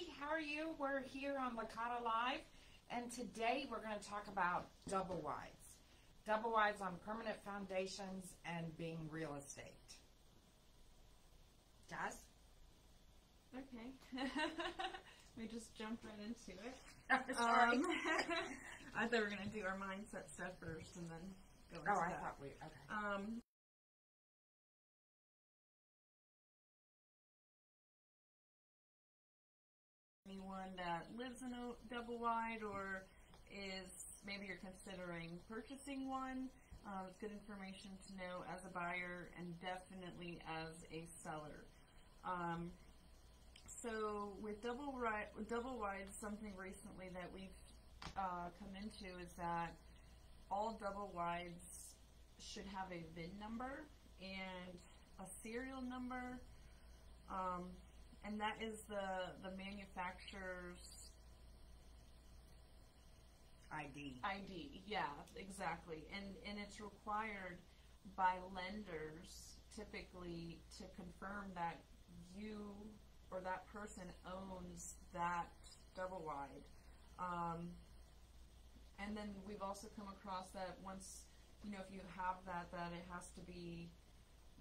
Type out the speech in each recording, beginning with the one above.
Hi, how are you? We're here on Licata Live, and today we're going to talk about double wides. Double wides on permanent foundations and being real estate. Jazz? Okay. We just jumped right into it. Sorry. I thought we were going to do our mindset stuff first and then go into I that. thought we, okay. Anyone that lives in a double wide or is maybe you're considering purchasing one, it's good information to know as a buyer and definitely as a seller. So with double wide, something recently that we've come into is that all double wides should have a VIN number and a serial number. And that is the manufacturer's ID, yeah, exactly. And it's required by lenders typically to confirm that you or that person owns that double wide. And then we've also come across that once, if you have that it has to be,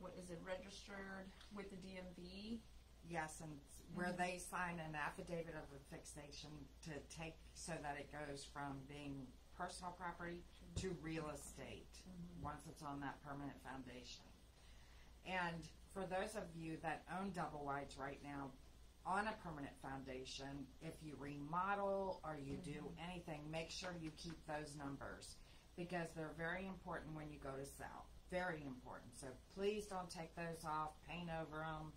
registered with the DMV. Yes, and where they sign an affidavit of affixation to take so that it goes from being personal property to real estate once it's on that permanent foundation. And for those of you that own double wides right now on a permanent foundation, if you remodel or you do anything, make sure you keep those numbers because they're very important when you go to sell. Very important. So please don't take those off, paint over them,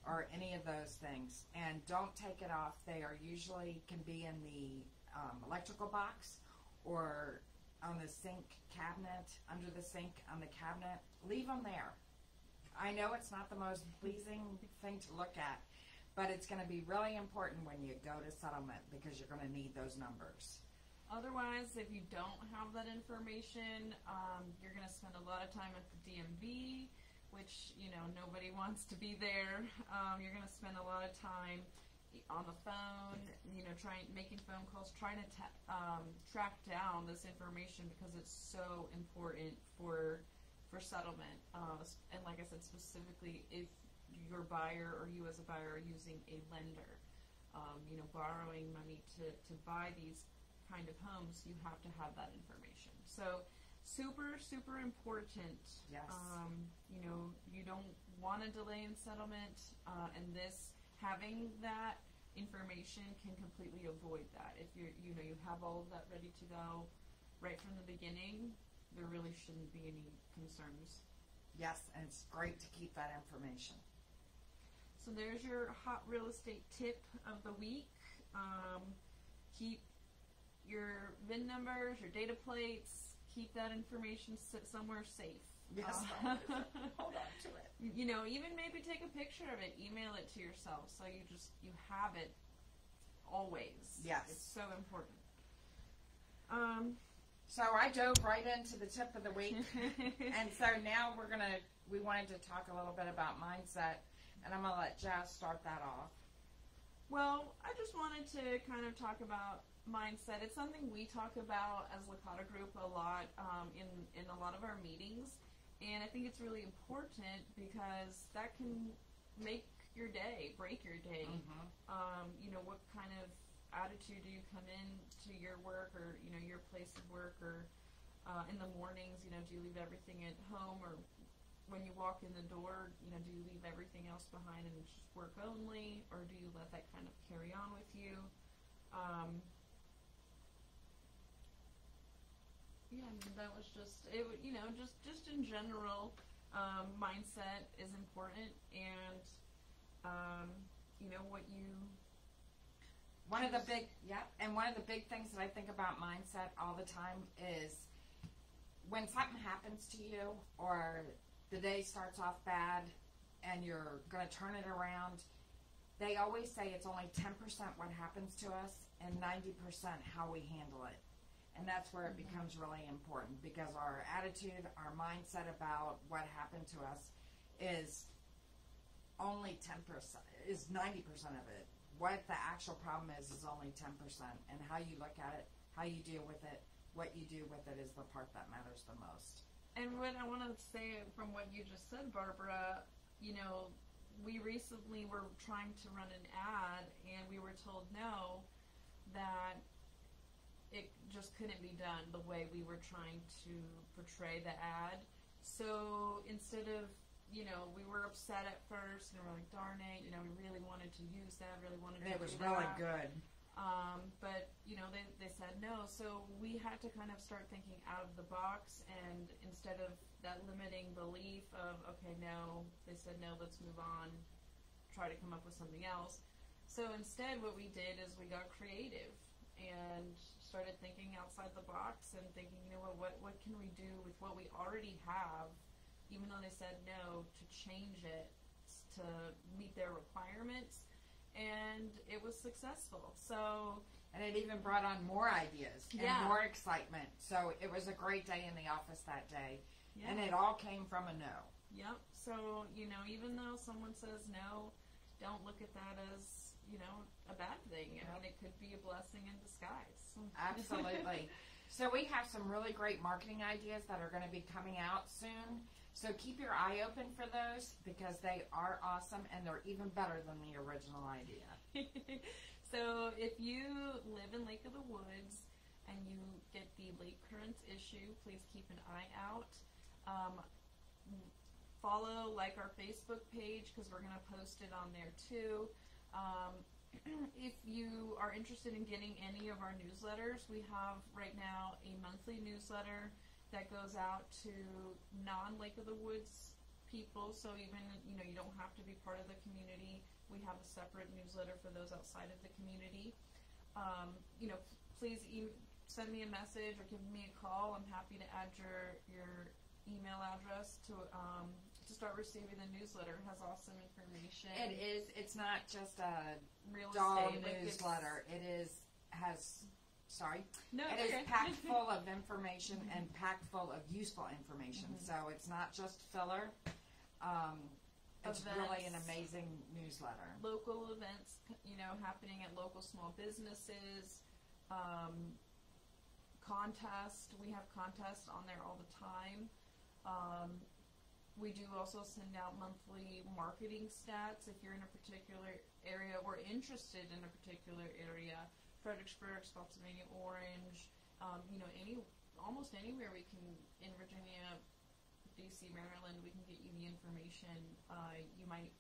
or any of those things. And don't take it off. They are usually can be in the electrical box or on the sink cabinet, under the sink on the cabinet. Leave them there. I know it's not the most pleasing thing to look at, but it's going to be really important when you go to settlement because you're going to need those numbers. Otherwise, if you don't have that information, you're going to spend a lot of time at the DMV, which, nobody wants to be there. You're going to spend a lot of time on the phone, making phone calls, trying to track down this information because it's so important for settlement. And like I said, specifically if your buyer or you as a buyer are using a lender, borrowing money to buy these kind of homes, you have to have that information. So super, super important. Yes. You don't want to delay in settlement, and having that information can completely avoid that. If you have all of that ready to go right from the beginning, there really shouldn't be any concerns. Yes, and it's great to keep that information. So there's your hot real estate tip of the week. Keep your VIN numbers, your data plates, keep that information somewhere safe. Yes, hold on to it. Even maybe take a picture of it, email it to yourself, so you have it always. Yes, it's so important. So I dove right into the tip of the week, and so now we wanted to talk a little bit about mindset, and I'm gonna let Jazz start that off. Well, I just wanted to kind of talk about mindset. It's something we talk about as Licata Group a lot in a lot of our meetings, and I think it's really important because that can make your day, break your day. What kind of attitude do you come in to your work or your place of work, or in the mornings, do you leave everything at home, or when you walk in the door, do you leave everything else behind and just work only, or do you let that kind of carry on with you? Yeah, that was just it. Just in general, mindset is important, and what you. One of the big things that I think about mindset all the time is when something happens to you or the day starts off bad and you're going to turn it around. They always say it's only 10% what happens to us and 90% how we handle it. And that's where it becomes really important because our attitude, our mindset about what happened to us is only 10%, is 90% of it. what the actual problem is only 10%, and how you look at it, how you deal with it, what you do with it is the part that matters the most. And what I want to say from what you just said, Barbara, you know, we recently were trying to run an ad, and we were told no, that it just couldn't be done the way we were trying to portray the ad. So instead of, you know, we were upset at first, and we were like, darn it, you know, we really wanted to use that, really wanted to And it was do really that. good. But, you know, they said no, so we had to kind of start thinking out of the box, and instead of that limiting belief of, okay, no, they said no, let's move on, try to come up with something else. So instead what we did is we got creative and started thinking outside the box and thinking, you know what can we do with what we already have, even though they said no, to change it to meet their requirements. And it was successful. So, and it even brought on more ideas and more excitement. So it was a great day in the office that day. And it all came from a no. Yep. So, you know, even though someone says no, don't look at that as, you know, a bad thing. I mean, it could be a blessing in disguise. Absolutely. So we have some really great marketing ideas that are going to be coming out soon. So keep your eye open for those, because they are awesome, and they're even better than the original idea. So if you live in Lake of the Woods and you get the Lake Currents issue, please keep an eye out. Follow, like, our Facebook page, because we're going to post it on there too. If you are interested in getting any of our newsletters, we have right now a monthly newsletter that goes out to non-Lake of the Woods people, so even, you know, you don't have to be part of the community. We have a separate newsletter for those outside of the community. You know, please send me a message or give me a call. I'm happy to add your email address to start receiving the newsletter. It has awesome information. It is. It's not just a Real dull estate, newsletter. It has. Sorry. No, it okay. is packed full of information and packed full of useful information. So it's not just filler. It's really an amazing newsletter. Local events, you know, happening at local small businesses. Contests. We have contests on there all the time. We do also send out monthly marketing stats if you're in a particular area or interested in a particular area. Fredericksburg, Spotsylvania, Orange, you know, almost anywhere we can, in Virginia, DC, Maryland, we can get you the information you might,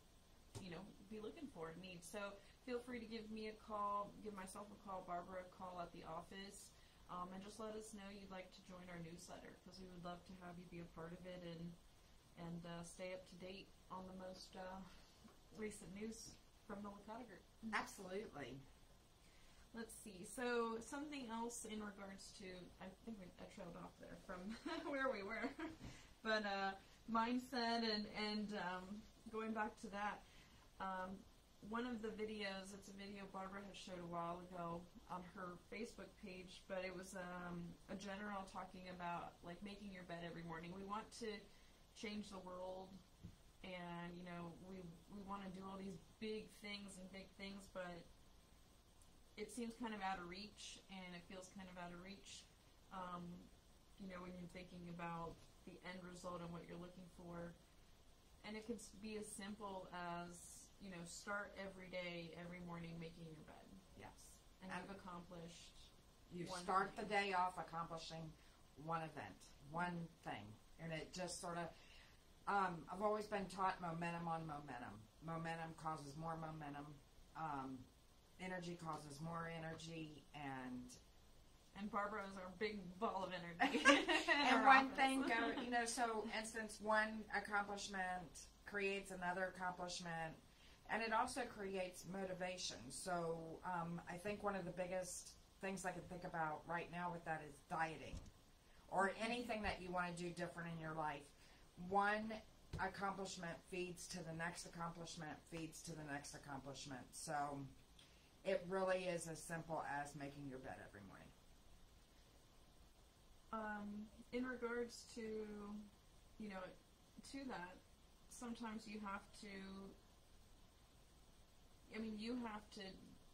you know, be looking for and need. So feel free to give me a call, give myself a call, Barbara a call at the office, and just let us know you'd like to join our newsletter, because we would love to have you be a part of it and stay up to date on the most recent news from the Licata Group. Absolutely. Let's see. So something else in regards to, I think I trailed off there from where we were, but mindset and going back to that, one of the videos, it's a video Barbara had showed a while ago on her Facebook page, but it was a general talking about, like, making your bed every morning. We want to change the world, and, you know, we want to do all these big things, but it seems kind of out of reach, and it feels kind of out of reach, you know, when you're thinking about the end result and what you're looking for. And it could be as simple as, you know, start every day, every morning making your bed. Yes. And you've accomplished You one start thing. the day off accomplishing one event, one thing. And it just sort of, I've always been taught momentum on momentum. Momentum causes more momentum. Energy causes more energy, And Barbara is our big ball of energy. and one thing you know, so instance, one accomplishment creates another accomplishment, and it also creates motivation. So I think one of the biggest things I can think about right now with that is dieting, or anything that you want to do different in your life. One accomplishment feeds to the next accomplishment, feeds to the next accomplishment. So it really is as simple as making your bed every morning. In regards to, you know, to that, sometimes you have to, I mean, you have to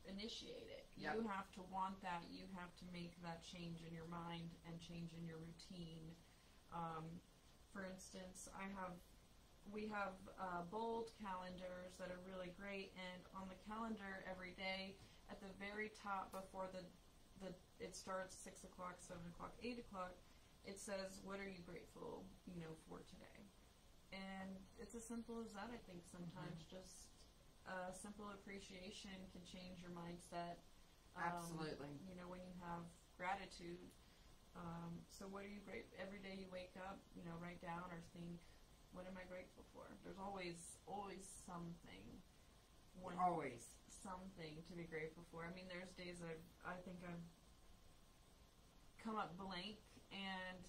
initiate it. Yep. You have to want that. You have to make that change in your mind and change in your routine. For instance, we have bold calendars that are really great, and on the calendar every day, at the very top before it starts 6 o'clock, 7 o'clock, 8 o'clock, it says, what are you grateful, for today? And it's as simple as that, I think, sometimes. Just a simple appreciation can change your mindset. Absolutely. When you have gratitude. So what are you grateful? Every day you wake up, write down or think, what am I grateful for? There's always something. Always. Something to be grateful for. I mean, there's days I think I've come up blank, and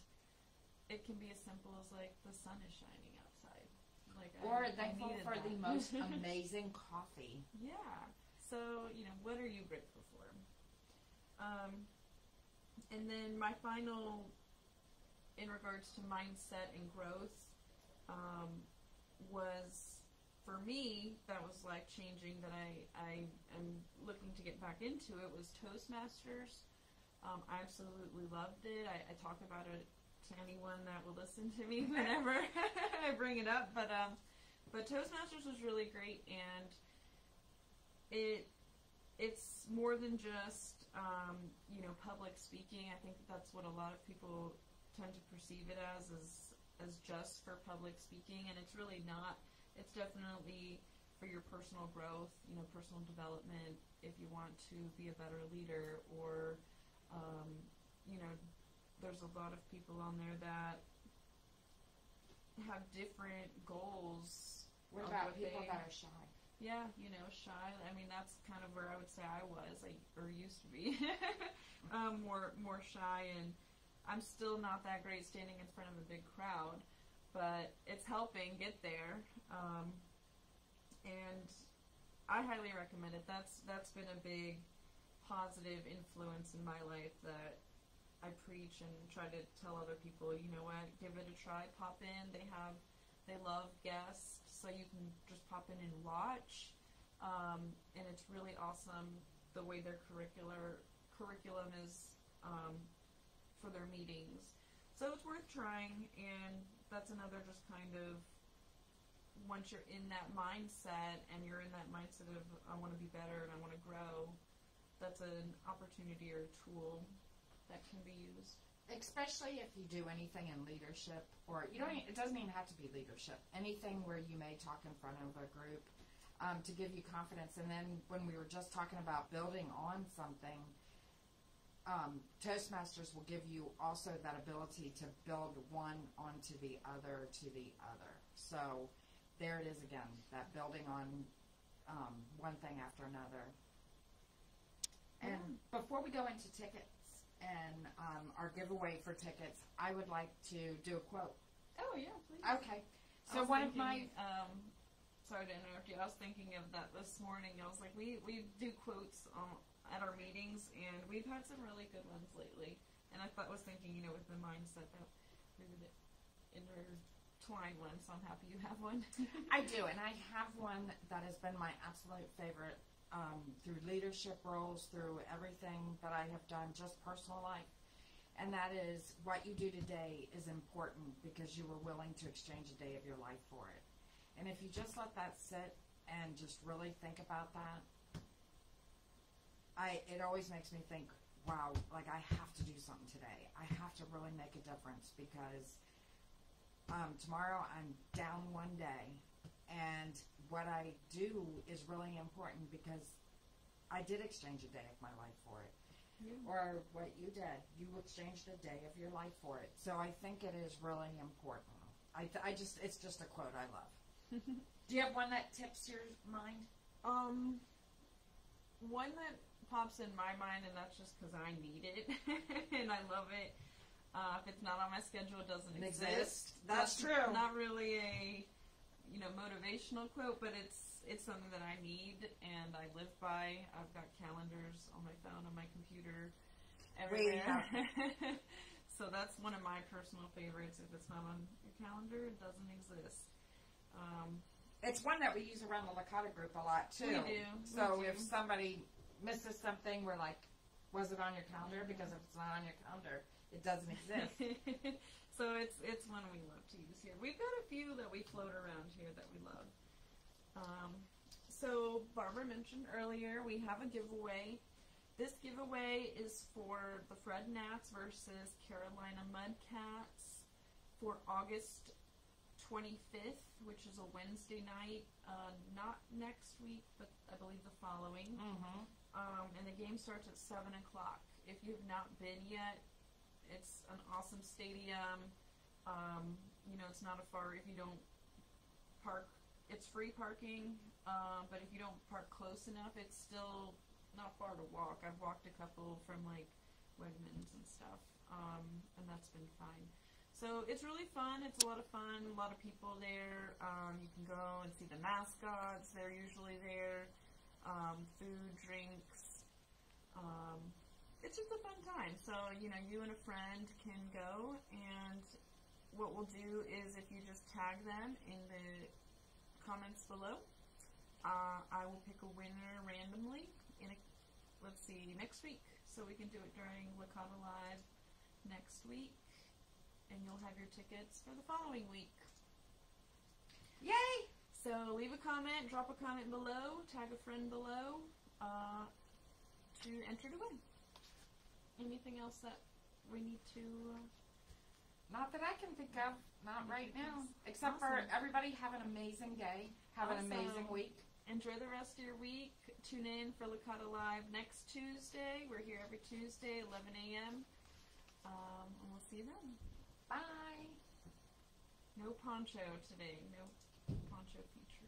it can be as simple as, like, the sun is shining outside. Like, or I thankful for that. the most amazing coffee. Yeah. So, what are you grateful for? And then my final, in regards to mindset and growth, was, for me, that was life-changing, that I am looking to get back into it, was Toastmasters. I absolutely loved it. I talk about it to anyone that will listen to me whenever I bring it up. But Toastmasters was really great, and it's more than just public speaking. I think that's what a lot of people tend to perceive it as just for public speaking, and it's really not. It's definitely for your personal growth, personal development, if you want to be a better leader, or there's a lot of people on there that have different goals. What about people that are shy? Yeah, shy. I mean, that's kind of where I would say I was, or used to be, more shy, and I'm still not that great standing in front of a big crowd, but it's helping get there, and I highly recommend it. That's been a big positive influence in my life, that I preach and try to tell other people, what, give it a try, pop in. They love guests, so you can just pop in and watch, and it's really awesome the way their curriculum is for their meetings. So it's worth trying, and that's another just kind of, once you're in that mindset, and you're in that mindset of, I want to be better and I want to grow, that's an opportunity or a tool that can be used. Especially if you do anything in leadership, or it doesn't even have to be leadership. Anything where you may talk in front of a group, to give you confidence. And then when we were just talking about building on something, Toastmasters will give you also that ability to build one onto the other to the other. So there it is again, that building on one thing after another. And before we go into tickets and our giveaway for tickets, I would like to do a quote. Oh, yeah, please. Okay. So one of my... sorry to interrupt you. I was thinking of that this morning. I was like, we do quotes at our meetings, and we've had some really good ones lately. And I was thinking, with the mindset that we would intertwine one, so I'm happy you have one. I do, and I have one that has been my absolute favorite. Through leadership roles, through everything that I have done, just personal life. And that is, what you do today is important because you were willing to exchange a day of your life for it. And if you just let that sit and just really think about that, it always makes me think, wow, like I have to do something today. I have to really make a difference, because tomorrow I'm down one day. And what I do is really important, because I did exchange a day of my life for it. Yeah. Or what you did. You exchanged a day of your life for it. So I think it is really important. It's just a quote I love. Do you have one that tips your mind? One that pops in my mind, and that's just because I need it, and I love it. If it's not on my schedule, it doesn't exist. That's true. Not really a motivational quote, but it's something that I need and I live by. I've got calendars on my phone, on my computer, everywhere. So that's one of my personal favorites. If it's not on your calendar, it doesn't exist. it's one that we use around the Licata group a lot too. We do. So if somebody misses something, we're like, was it on your calendar? Because if it's not on your calendar, it doesn't exist. So it's one we love to use here. We've got a few that we float around here that we love. So Barbara mentioned earlier we have a giveaway. This giveaway is for the Fred Gnats versus Carolina Mudcats for August 25th, which is a Wednesday night, not next week, but I believe the following. Mm-hmm. And the game starts at 7 o'clock. If you have not been yet, it's an awesome stadium. You know, it's not a far, if you don't park, it's free parking, but if you don't park close enough, it's still not far to walk. I've walked a couple from like Wegmans and stuff, and that's been fine. So it's really fun. It's a lot of fun. A lot of people there. You can go and see the mascots. They're usually there. Food, drinks. It's just a fun time. So, you know, you and a friend can go, and what we'll do is if you just tag them in the comments below, I will pick a winner randomly in let's see, next week. So we can do it during Licata Live next week, and you'll have your tickets for the following week. Yay! So leave a comment, drop a comment below, tag a friend below to enter to win. Anything else that we need to... Not that I can think of. Not right now. Except Awesome. for everybody have an amazing day. Have an amazing week. Enjoy the rest of your week. Tune in for Licata Live next Tuesday. We're here every Tuesday, 11 a.m. And we'll see you then. Bye. No poncho today. No poncho feature.